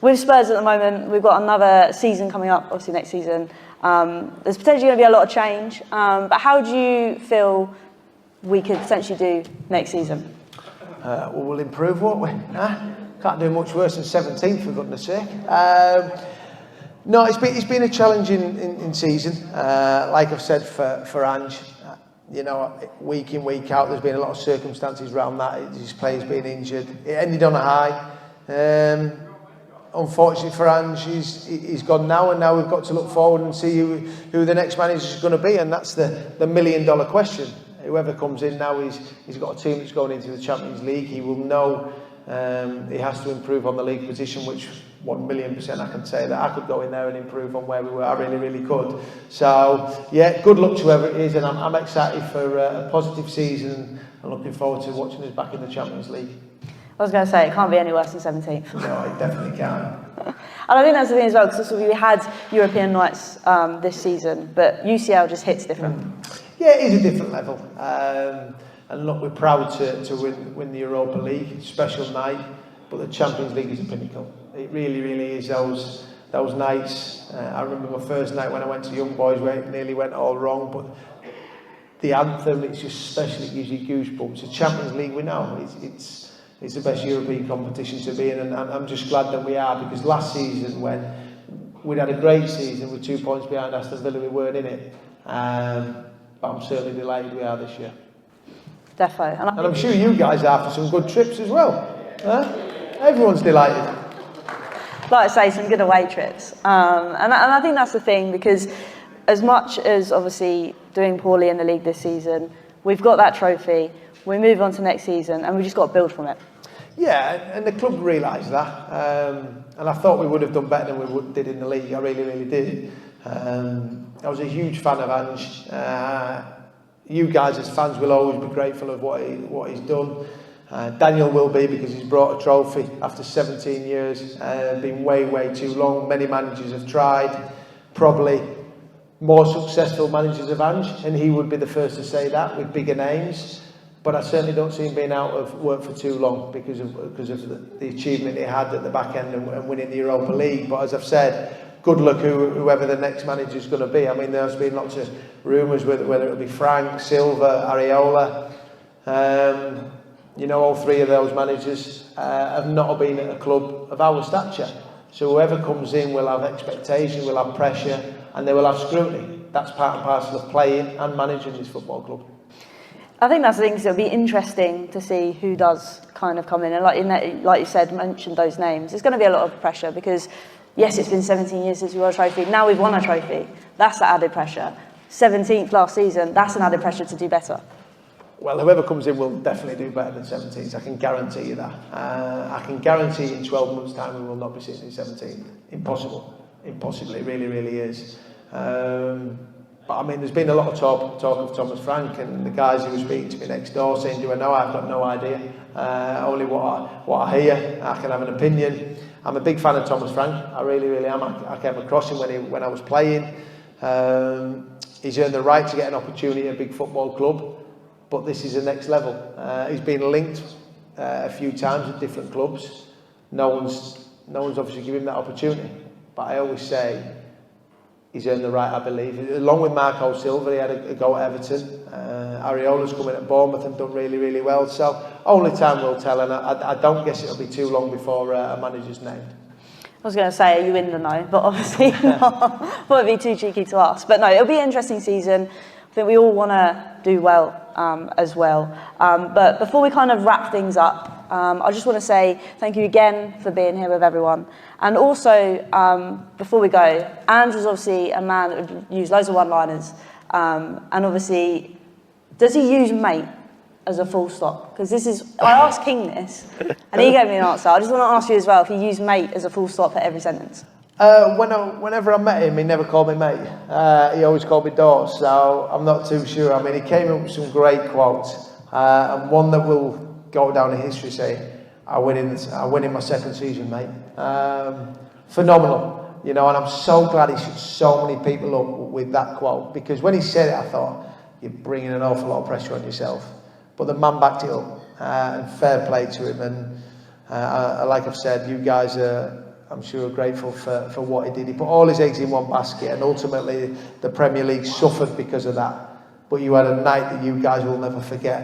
With Spurs at the moment, we've got another season coming up, obviously next season. There's potentially going to be a lot of change, but how do you feel we could potentially do next season? We'll improve, won't we? Can't do much worse than 17th, for goodness sake. No, it's been a challenging season. Like I've said for Ange, week in, week out, there's been a lot of circumstances around that. His players being injured. It ended on a high. Unfortunately for Ange, he's gone now, and now we've got to look forward and see who the next manager is going to be, and that's the million-dollar question. Whoever comes in now, he's got a team that's going into the Champions League. He will know he has to improve on the league position, which 1,000,000% I can say that I could go in there and improve on where we were. I really, really could. So, yeah, good luck to whoever it is, and I'm excited for a positive season and looking forward to watching us back in the Champions League. I was going to say, it can't be any worse than 17th. No, it definitely can't. And I think that's the thing as well, because we had European nights this season, but UCL just hits different. Yeah, it is a different level. And look, we're proud to win the Europa League, special night, but the Champions League is a pinnacle. It really, really is those nights. I remember my first night when I went to Young Boys where it nearly went all wrong, but the anthem, it's just special, it gives you goosebumps. The Champions League, we know, it's the best European competition to be in, and I'm just glad that we are, because last season when we'd had a great season with 2 points behind Aston Villa, we weren't in it. But I'm certainly delighted we are this year. Defo. And I'm sure you guys are for some good trips as well. Everyone's delighted. Like I say, some good away trips. And I think that's the thing, because as much as obviously doing poorly in the league this season, we've got that trophy, we move on to next season, and we just got to build from it. Yeah, and the club realised that. And I thought we would have done better than we did in the league. I really, really did. I was a huge fan of Ange. You guys as fans will always be grateful of what he's done. Daniel will be, because he's brought a trophy after 17 years. Been way too long. Many managers have tried. Probably more successful managers of Ange, and he would be the first to say that, with bigger names. But I certainly don't see him being out of work for too long because of the achievement he had at the back end and winning the Europa League. But as I've said, good luck whoever the next manager is going to be. I mean, there's been lots of rumours whether it'll be Frank, Silva, Areola. All three of those managers have not been at a club of our stature. So whoever comes in will have expectation, will have pressure, and they will have scrutiny. That's part and parcel of playing and managing this football club. I think that's the thing, because it'll be interesting to see who does kind of come in. And like you said, mentioned those names. There's going to be a lot of pressure because, yes, it's been 17 years since we won a trophy. Now we've won a trophy. That's the added pressure. 17th last season, that's an added pressure to do better. Well, whoever comes in will definitely do better than 17th. I can guarantee you that. I can guarantee in 12 months' time we will not be sitting in 17th. Impossible. Impossible. It really, really is. But I mean, there's been a lot of talk of Thomas Frank and the guys who were speaking to me next door saying, do I know? I've got no idea. Only what I hear. I can have an opinion. I'm a big fan of Thomas Frank. I really, really am. I came across him when I was playing. He's earned the right to get an opportunity at a big football club, but this is the next level. He's been linked a few times at different clubs. No one's obviously given him that opportunity. But I always say, he's earned the right, I believe. Along with Marco Silva, he had a go at Everton. Areola's come in at Bournemouth and done really, really well. So only time will tell, and I don't guess it'll be too long before a manager's named. I was going to say, are you in the know? But obviously not. But it'd be too cheeky to ask. But no, it'll be an interesting season. I think we all want to do well as well. But before we kind of wrap things up, I just want to say thank you again for being here with everyone. And also, before we go, Ange was obviously a man that would use loads of one-liners. And obviously, does he use mate as a full stop? Because I asked King this, and he gave me an answer. I just want to ask you as well if you use mate as a full stop at every sentence. Whenever I met him, he never called me mate. He always called me Dawes, so I'm not too sure. I mean, he came up with some great quotes, and one that will go down in history saying, I win in my second season, mate. Phenomenal, and I'm so glad he shut so many people up with that quote, because when he said it, I thought, you're bringing an awful lot of pressure on yourself. But the man backed it up, and fair play to him. And Like I've said, you guys are, I'm sure, grateful for what he did. He put all his eggs in one basket, and ultimately the Premier League suffered because of that. But you had a night that you guys will never forget.